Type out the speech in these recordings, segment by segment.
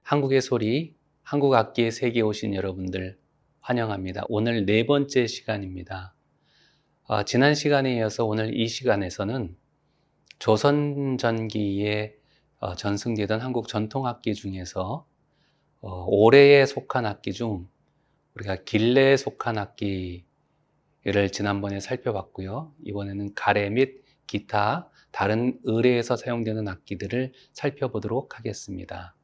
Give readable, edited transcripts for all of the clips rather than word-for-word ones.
한국의 소리, 한국 악기의 세계에 오신 여러분들 환영합니다. 오늘 네 번째 시간입니다. 지난 시간에 이어서 오늘 이 시간에서는 조선 전기에 전승되던 한국 전통악기 중에서 올해에 속한 악기 중 우리가 길래에 속한 악기를 지난번에 살펴봤고요. 이번에는 가래 및 기타 다른 의례에서 사용되는 악기들을 살펴보도록 하겠습니다.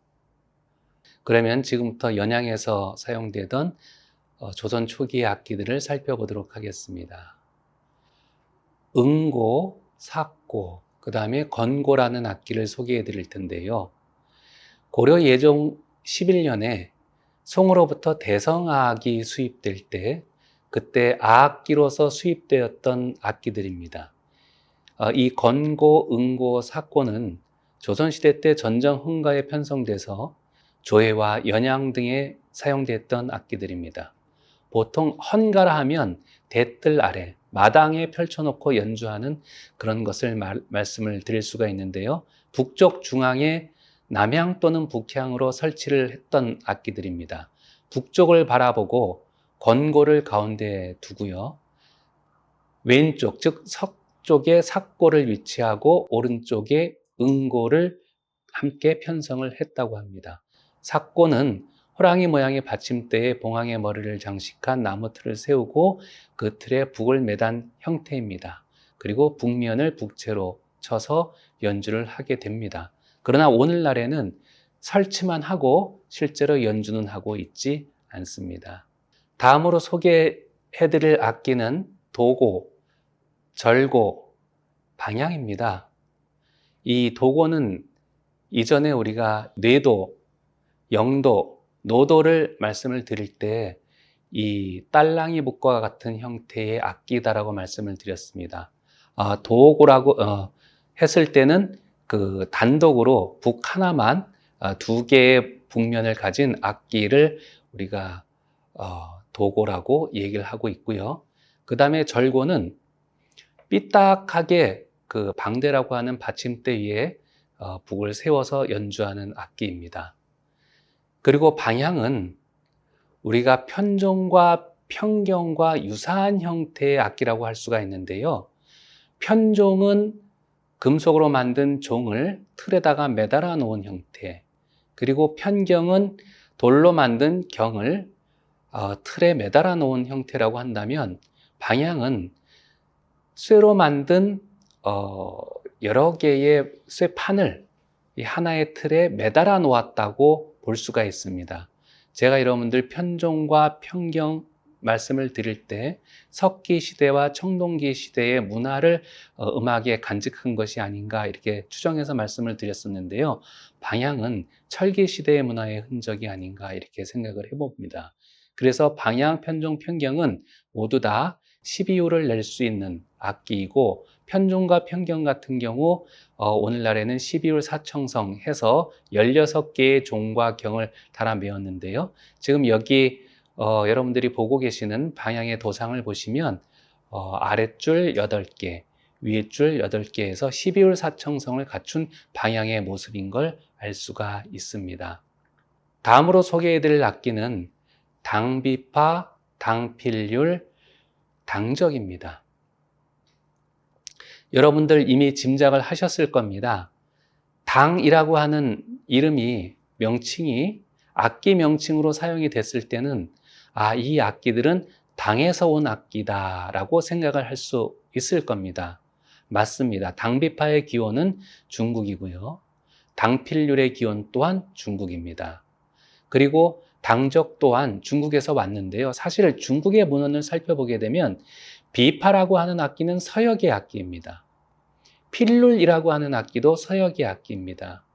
그러면 지금부터 연양에서 사용되던 조선 초기의 악기들을 살펴보도록 하겠습니다. 응고, 삭고, 그 다음에 건고라는 악기를 소개해 드릴 텐데요. 고려 예종 11년에 송으로부터 대성악이 수입될 때 그때 아악기로서 수입되었던 악기들입니다. 이 건고, 응고, 삭고는 조선시대 때 전정 흥가에 편성돼서 조회와 연양 등에 사용됐던 악기들입니다. 보통 헌가라 하면 대뜰 아래 마당에 펼쳐놓고 연주하는 그런 것을 말씀을 드릴 수가 있는데요. 북쪽 중앙에 남향 또는 북향으로 설치를 했던 악기들입니다. 북쪽을 바라보고 건고를 가운데 두고요. 왼쪽, 즉 서쪽에 삭고를 위치하고 오른쪽에 응고를 함께 편성을 했다고 합니다. 삭고는 호랑이 모양의 받침대에 봉황의 머리를 장식한 나무 틀을 세우고 그 틀에 북을 매단 형태입니다. 그리고 북면을 북채로 쳐서 연주를 하게 됩니다. 그러나 오늘날에는 설치만 하고 실제로 연주는 하고 있지 않습니다. 다음으로 소개해드릴 악기는 도고, 절고, 방향입니다. 이 도고는 이전에 우리가 뇌도, 영도, 노도를 말씀을 드릴 때 이 딸랑이 북과 같은 형태의 악기다라고 말씀을 드렸습니다. 도고라고 했을 때는 그 단독으로 북 하나만 두 개의 북면을 가진 악기를 우리가 도고라고 얘기를 하고 있고요. 그 다음에 절고는 삐딱하게 그 방대라고 하는 받침대 위에 북을 세워서 연주하는 악기입니다. 그리고 방향은 우리가 편종과 편경과 유사한 형태의 악기라고 할 수가 있는데요. 편종은 금속으로 만든 종을 틀에다가 매달아 놓은 형태, 그리고 편경은 돌로 만든 경을 틀에 매달아 놓은 형태라고 한다면 방향은 쇠로 만든 여러 개의 쇠판을 이 하나의 틀에 매달아 놓았다고 볼 수가 있습니다. 제가 여러분들 편종과 편경 말씀을 드릴 때 석기 시대와 청동기 시대의 문화를 음악에 간직한 것이 아닌가 이렇게 추정해서 말씀을 드렸었는데요. 방향은 철기 시대의 문화의 흔적이 아닌가 이렇게 생각을 해봅니다. 그래서 방향, 편종, 편경은 모두 다 12호를 낼 수 있는 악기이고 편종과 편경 같은 경우 오늘날에는 12홀 사청성 해서 16개의 종과 경을 달아 메었는데요. 지금 여기 여러분들이 보고 계시는 방향의 도상을 보시면 아랫줄 8개, 위에줄 8개에서 12홀 사청성을 갖춘 방향의 모습인 걸 알 수가 있습니다. 다음으로 소개해드릴 악기는 당비파, 당필률, 당적입니다. 여러분들 이미 짐작을 하셨을 겁니다. 당이라고 하는 이름이, 명칭이 악기 명칭으로 사용이 됐을 때는 이 악기들은 당에서 온 악기다라고 생각을 할 수 있을 겁니다. 맞습니다. 당비파의 기원은 중국이고요. 당필률의 기원 또한 중국입니다. 그리고 당적 또한 중국에서 왔는데요. 사실 중국의 문헌을 살펴보게 되면 비파라고 하는 악기는 서역의 악기입니다. 필룰이라고 하는 악기도 서역의 악기입니다.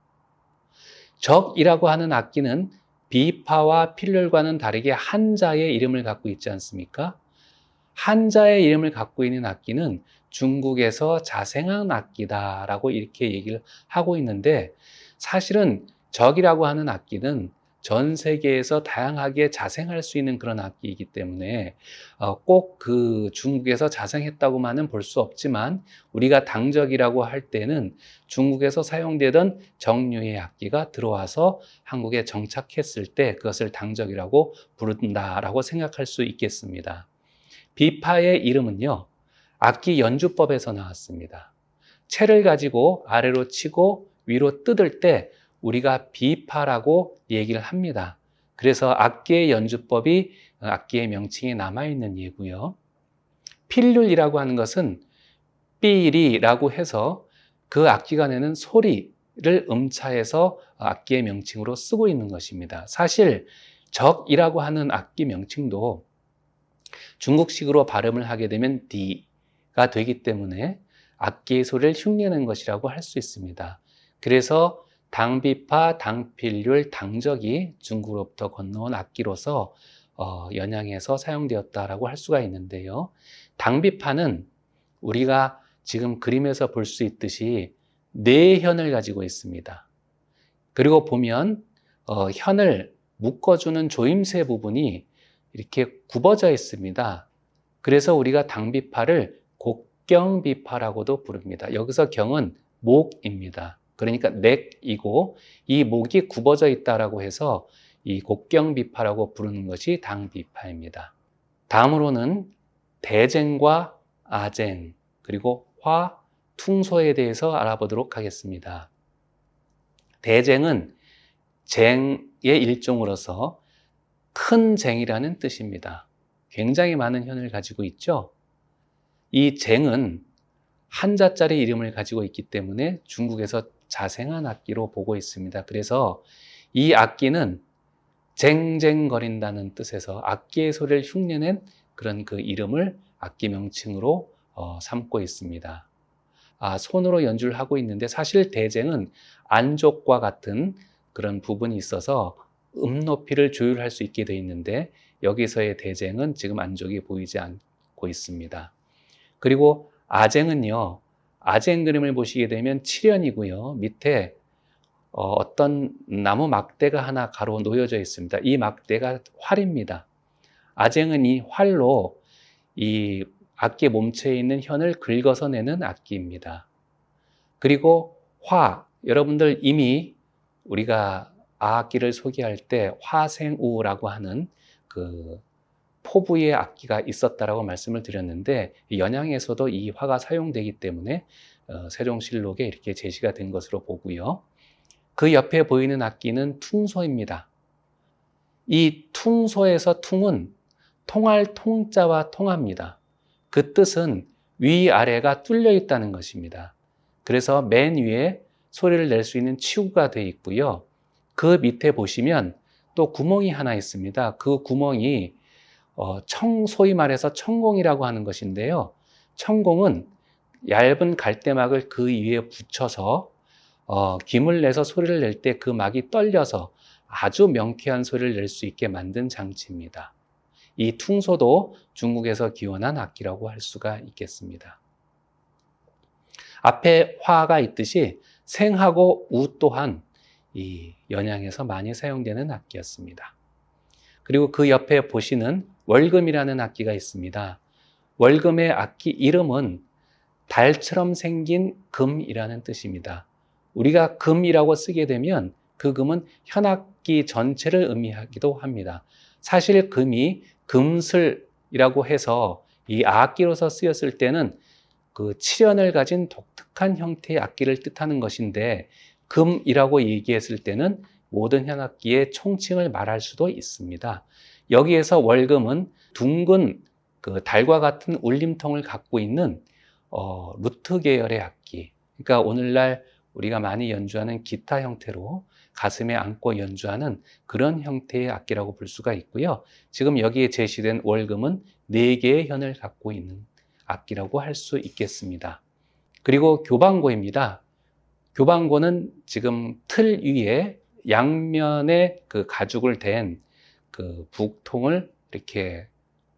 적이라고 하는 악기는 비파와 필룰과는 다르게 한자의 이름을 갖고 있지 않습니까? 한자의 이름을 갖고 있는 악기는 중국에서 자생한 악기다라고 이렇게 얘기를 하고 있는데 사실은 적이라고 하는 악기는 전 세계에서 다양하게 자생할 수 있는 그런 악기이기 때문에 꼭 그 중국에서 자생했다고만은 볼 수 없지만 우리가 당적이라고 할 때는 중국에서 사용되던 정류의 악기가 들어와서 한국에 정착했을 때 그것을 당적이라고 부른다라고 생각할 수 있겠습니다. 비파의 이름은요, 악기 연주법에서 나왔습니다. 채를 가지고 아래로 치고 위로 뜯을 때 우리가 비파라고 얘기를 합니다. 그래서 악기의 연주법이 악기의 명칭에 남아있는 예고요. 필률이라고 하는 것은 삐리라고 해서 그 악기가 내는 소리를 음차해서 악기의 명칭으로 쓰고 있는 것입니다. 사실 적이라고 하는 악기 명칭도 중국식으로 발음을 하게 되면 D가 되기 때문에 악기의 소리를 흉내내는 것이라고 할 수 있습니다. 그래서 당비파, 당필률, 당적이 중국으로부터 건너온 악기로서 연양해서 사용되었다라고 할 수가 있는데요. 당비파는 우리가 지금 그림에서 볼 수 있듯이 네 현을 가지고 있습니다. 그리고 보면 현을 묶어주는 조임새 부분이 이렇게 굽어져 있습니다. 그래서 우리가 당비파를 곡경비파라고도 부릅니다. 여기서 경은 목입니다. 그러니까 넥이고 이 목이 굽어져 있다라고 해서 이 곡경비파라고 부르는 것이 당비파입니다. 다음으로는 대쟁과 아쟁 그리고 화, 퉁소에 대해서 알아보도록 하겠습니다. 대쟁은 쟁의 일종으로서 큰 쟁이라는 뜻입니다. 굉장히 많은 현을 가지고 있죠. 이 쟁은 한자짜리 이름을 가지고 있기 때문에 중국에서 자생한 악기로 보고 있습니다. 그래서 이 악기는 쟁쟁거린다는 뜻에서 악기의 소리를 흉내낸 그런 그 이름을 악기 명칭으로 삼고 있습니다. 손으로 연주를 하고 있는데 사실 대쟁은 안족과 같은 그런 부분이 있어서 높이를 조율할 수 있게 되어 있는데 여기서의 대쟁은 지금 안족이 보이지 않고 있습니다. 그리고 아쟁은요, 아쟁 그림을 보시게 되면 칠연이고요. 밑에 어떤 나무 막대가 하나 가로 놓여져 있습니다. 이 막대가 활입니다. 아쟁은 이 활로 이 악기 몸체에 있는 현을 긁어서 내는 악기입니다. 그리고 화, 여러분들 이미 우리가 악기를 소개할 때 화생우라고 하는 그 포부의 악기가 있었다라고 말씀을 드렸는데 연양에서도 이 화가 사용되기 때문에 세종실록에 이렇게 제시가 된 것으로 보고요. 그 옆에 보이는 악기는 퉁소입니다. 이 퉁소에서 퉁은 통할 통자와 통합니다. 그 뜻은 위아래가 뚫려 있다는 것입니다. 그래서 맨 위에 소리를 낼 수 있는 치구가 되어 있고요. 그 밑에 보시면 또 구멍이 하나 있습니다. 그 구멍이 소위 말해서 청공이라고 하는 것인데요. 청공은 얇은 갈대막을 그 위에 붙여서 김을 내서 소리를 낼 때 그 막이 떨려서 아주 명쾌한 소리를 낼 수 있게 만든 장치입니다. 이 퉁소도 중국에서 기원한 악기라고 할 수가 있겠습니다. 앞에 화가 있듯이 생하고 우 또한 이 연양에서 많이 사용되는 악기였습니다. 그리고 그 옆에 보시는 월금이라는 악기가 있습니다. 월금의 악기 이름은 달처럼 생긴 금이라는 뜻입니다. 우리가 금이라고 쓰게 되면 그 금은 현악기 전체를 의미하기도 합니다. 사실 금이 금슬이라고 해서 이 악기로서 쓰였을 때는 그 칠연을 가진 독특한 형태의 악기를 뜻하는 것인데 금이라고 얘기했을 때는 모든 현악기의 총칭을 말할 수도 있습니다. 여기에서 월금은 둥근 그 달과 같은 울림통을 갖고 있는 루트 계열의 악기. 그러니까 오늘날 우리가 많이 연주하는 기타 형태로 가슴에 안고 연주하는 그런 형태의 악기라고 볼 수가 있고요. 지금 여기에 제시된 월금은 4개의 현을 갖고 있는 악기라고 할 수 있겠습니다. 그리고 교방고입니다. 교방고는 지금 틀 위에 양면에 그 가죽을 댄 그 북통을 이렇게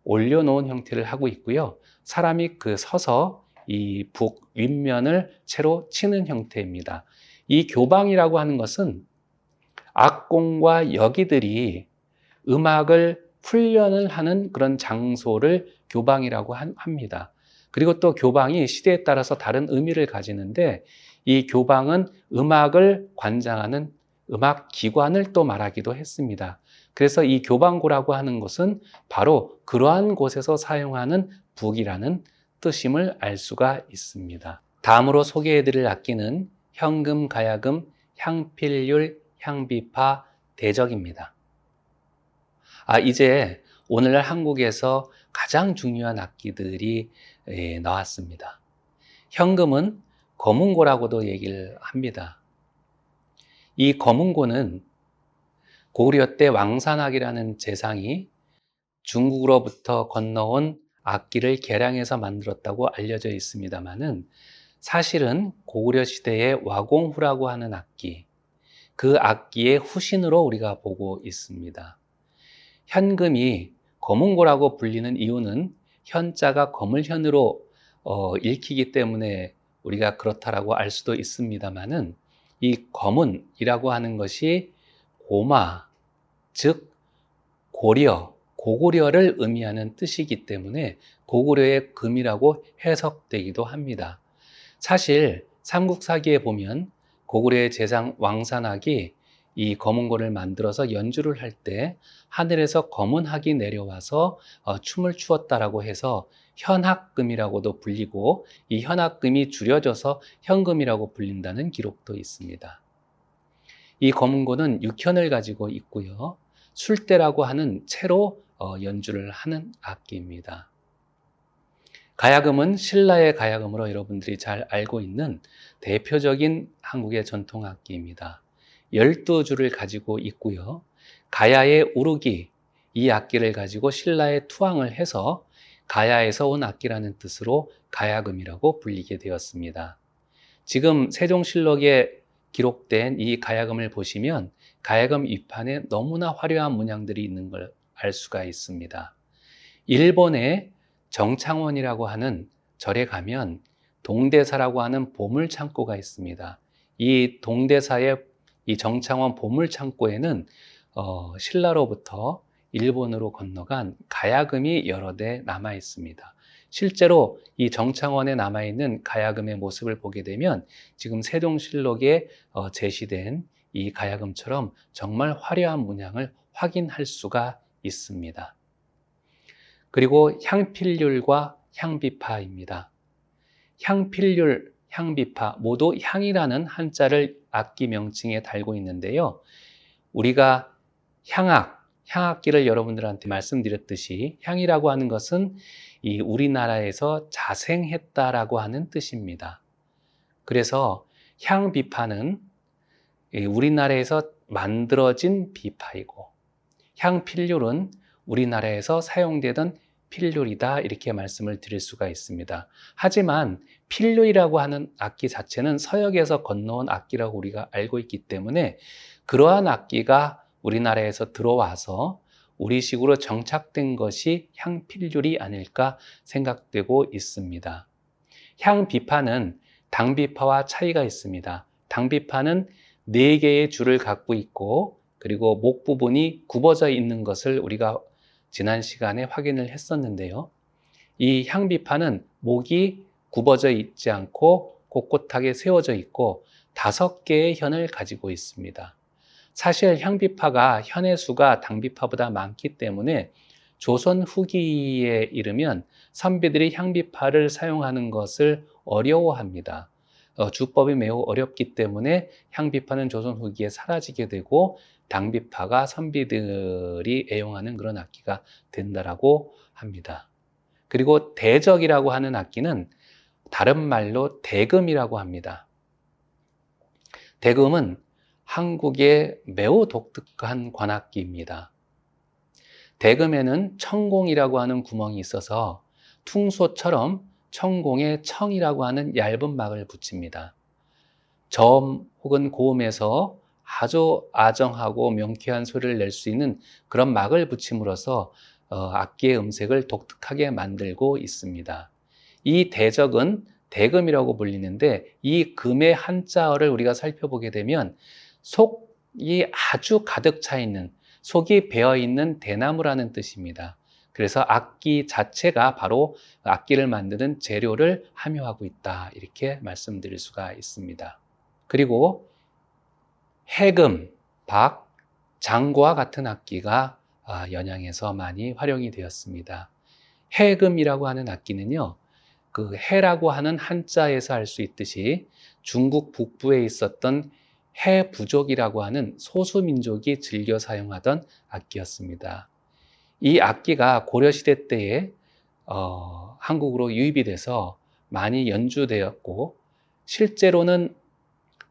올려놓은 형태를 하고 있고요. 사람이 그 서서 이 북 윗면을 채로 치는 형태입니다. 이 교방이라고 하는 것은 악공과 여기들이 음악을 훈련을 하는 그런 장소를 교방이라고 합니다. 그리고 또 교방이 시대에 따라서 다른 의미를 가지는데 이 교방은 음악을 관장하는 음악 기관을 또 말하기도 했습니다. 그래서 이 교방고라고 하는 것은 바로 그러한 곳에서 사용하는 북이라는 뜻임을 알 수가 있습니다. 다음으로 소개해드릴 악기는 현금, 가야금, 향필률, 향비파, 대적입니다. 이제 오늘날 한국에서 가장 중요한 악기들이 나왔습니다. 현금은 거문고라고도 얘기를 합니다. 이 거문고는 고구려 때 왕산악이라는 재상이 중국으로부터 건너온 악기를 개량해서 만들었다고 알려져 있습니다만은 사실은 고구려 시대의 와공후라고 하는 악기, 그 악기의 후신으로 우리가 보고 있습니다. 현금이 거문고라고 불리는 이유는 현자가 거물현으로 읽히기 때문에 우리가 그렇다라고 알 수도 있습니다만은 이 거문이라고 하는 것이 고마, 즉 고려, 고구려를 의미하는 뜻이기 때문에 고구려의 금이라고 해석되기도 합니다. 사실 삼국사기에 보면 고구려의 재상 왕산악이 이 거문고를 만들어서 연주를 할 때 하늘에서 검은 학이 내려와서 춤을 추었다라고 해서 현학금이라고도 불리고 이 현학금이 줄여져서 현금이라고 불린다는 기록도 있습니다. 이 거문고는 육현을 가지고 있고요. 술대라고 하는 채로 연주를 하는 악기입니다. 가야금은 신라의 가야금으로 여러분들이 잘 알고 있는 대표적인 한국의 전통 악기입니다. 12줄을 가지고 있고요. 가야의 우르기, 이 악기를 가지고 신라에 투항을 해서 가야에서 온 악기라는 뜻으로 가야금이라고 불리게 되었습니다. 지금 세종실록에 기록된 이 가야금을 보시면 가야금 위판에 너무나 화려한 문양들이 있는 걸 알 수가 있습니다. 일본의 정창원이라고 하는 절에 가면 동대사라고 하는 보물창고가 있습니다. 이 동대사의 이 정창원 보물창고에는 신라로부터 일본으로 건너간 가야금이 여러 대 남아 있습니다. 실제로 이 정창원에 남아있는 가야금의 모습을 보게 되면 지금 세종실록에 제시된 이 가야금처럼 정말 화려한 문양을 확인할 수가 있습니다. 그리고 향필률과 향비파입니다. 향필률, 향비파 모두 향이라는 한자를 악기 명칭에 달고 있는데요. 우리가 향악기를 여러분들한테 말씀드렸듯이 향이라고 하는 것은 이 우리나라에서 자생했다라고 하는 뜻입니다. 그래서 향비파는 우리나라에서 만들어진 비파이고 향필률은 우리나라에서 사용되던 필률이다 이렇게 말씀을 드릴 수가 있습니다. 하지만 필률이라고 하는 악기 자체는 서역에서 건너온 악기라고 우리가 알고 있기 때문에 그러한 악기가 우리나라에서 들어와서 우리식으로 정착된 것이 향필률이 아닐까 생각되고 있습니다. 향비파는 당비파와 차이가 있습니다. 당비파는 4개의 줄을 갖고 있고 그리고 목 부분이 굽어져 있는 것을 우리가 지난 시간에 확인을 했었는데요. 이 향비파는 목이 굽어져 있지 않고 꼿꼿하게 세워져 있고 5개의 현을 가지고 있습니다. 사실 향비파가 현의 수가 당비파보다 많기 때문에 조선 후기에 이르면 선비들이 향비파를 사용하는 것을 어려워합니다. 주법이 매우 어렵기 때문에 향비파는 조선 후기에 사라지게 되고 당비파가 선비들이 애용하는 그런 악기가 된다라고 합니다. 그리고 대적이라고 하는 악기는 다른 말로 대금이라고 합니다. 대금은 한국의 매우 독특한 관악기입니다. 대금에는 청공이라고 하는 구멍이 있어서 퉁소처럼 청공에 청이라고 하는 얇은 막을 붙입니다. 저음 혹은 고음에서 아주 아정하고 명쾌한 소리를 낼 수 있는 그런 막을 붙임으로써 악기의 음색을 독특하게 만들고 있습니다. 이 대적은 대금이라고 불리는데 이 금의 한자어를 우리가 살펴보게 되면 속 아주 가득 차 있는, 속이 배어 있는 대나무라는 뜻입니다. 그래서 악기 자체가 바로 악기를 만드는 재료를 함유하고 있다, 이렇게 말씀드릴 수가 있습니다. 그리고 해금, 박, 장고와 같은 악기가 연양에서 많이 활용이 되었습니다. 해금이라고 하는 악기는요, 그 해라고 하는 한자에서 알 수 있듯이 중국 북부에 있었던 해 부족이라고 하는 소수민족이 즐겨 사용하던 악기였습니다. 이 악기가 고려시대 때에 한국으로 유입이 돼서 많이 연주되었고, 실제로는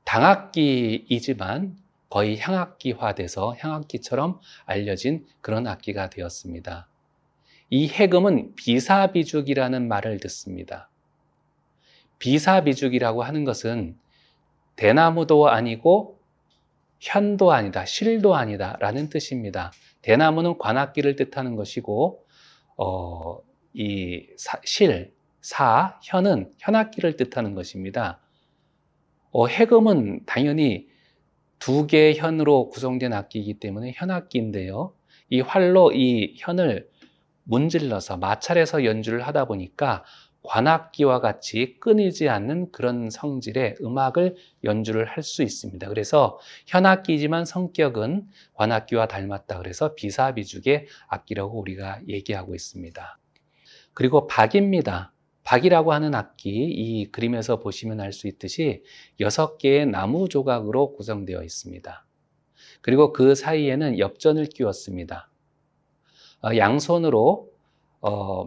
당악기이지만 거의 향악기화돼서 향악기처럼 알려진 그런 악기가 되었습니다. 이 해금은 비사비죽이라는 말을 듣습니다. 비사비죽이라고 하는 것은 대나무도 아니고 현도 아니다, 실도 아니다 라는 뜻입니다. 대나무는 관악기를 뜻하는 것이고 이 실, 사, 현은 현악기를 뜻하는 것입니다. 해금은 당연히 두 개의 현으로 구성된 악기이기 때문에 현악기인데요, 이 활로 이 현을 문질러서 마찰해서 연주를 하다 보니까 관악기와 같이 끊이지 않는 그런 성질의 음악을 연주를 할 수 있습니다. 그래서 현악기지만 성격은 관악기와 닮았다, 그래서 비사비죽의 악기라고 우리가 얘기하고 있습니다. 그리고 박입니다. 박이라고 하는 악기, 이 그림에서 보시면 알 수 있듯이 6개의 나무 조각으로 구성되어 있습니다. 그리고 그 사이에는 엽전을 끼웠습니다. 양손으로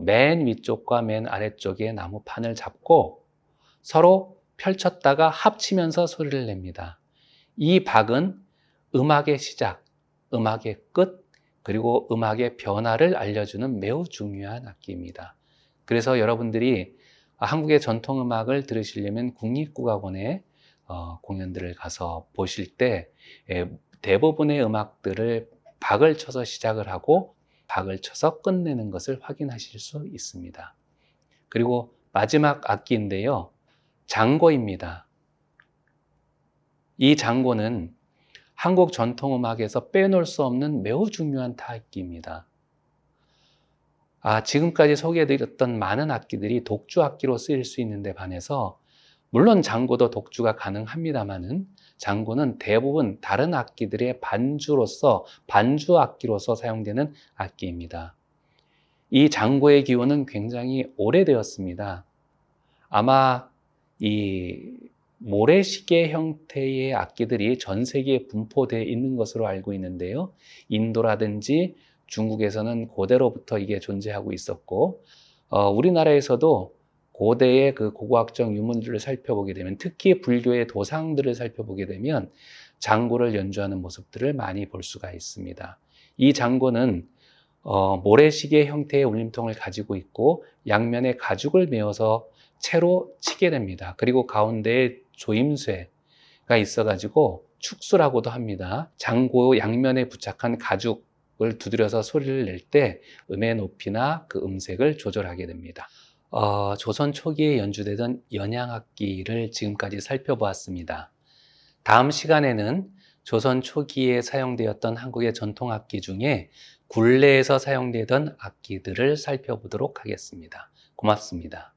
맨 위쪽과 맨 아래쪽에 나무판을 잡고 서로 펼쳤다가 합치면서 소리를 냅니다. 이 박은 음악의 시작, 음악의 끝, 그리고 음악의 변화를 알려주는 매우 중요한 악기입니다. 그래서 여러분들이 한국의 전통음악을 들으시려면 국립국악원의 공연들을 가서 보실 때 대부분의 음악들을 박을 쳐서 시작을 하고 박을 쳐서 끝내는 것을 확인하실 수 있습니다. 그리고 마지막 악기인데요, 장고입니다. 이 장고는 한국 전통음악에서 빼놓을 수 없는 매우 중요한 타악기입니다. 지금까지 소개해드렸던 많은 악기들이 독주 악기로 쓰일 수 있는데 반해서, 물론 장고도 독주가 가능합니다만은 장고는 대부분 다른 악기들의 반주 악기로서 사용되는 악기입니다. 이 장고의 기원은 굉장히 오래되었습니다. 아마 이 모래시계 형태의 악기들이 전 세계에 분포되어 있는 것으로 알고 있는데요, 인도라든지 중국에서는 고대로부터 이게 존재하고 있었고, 우리나라에서도 고대의 그 고고학적 유물들을 살펴보게 되면, 특히 불교의 도상들을 살펴보게 되면 장고를 연주하는 모습들을 많이 볼 수가 있습니다. 이 장고는 모래시계 형태의 울림통을 가지고 있고 양면에 가죽을 메어서 채로 치게 됩니다. 그리고 가운데에 조임쇠가 있어가지고 축수라고도 합니다. 장고 양면에 부착한 가죽을 두드려서 소리를 낼 때 음의 높이나 그 음색을 조절하게 됩니다. 조선 초기에 연주되던 연양악기를 지금까지 살펴보았습니다. 다음 시간에는 조선 초기에 사용되었던 한국의 전통악기 중에 굴레에서 사용되던 악기들을 살펴보도록 하겠습니다. 고맙습니다.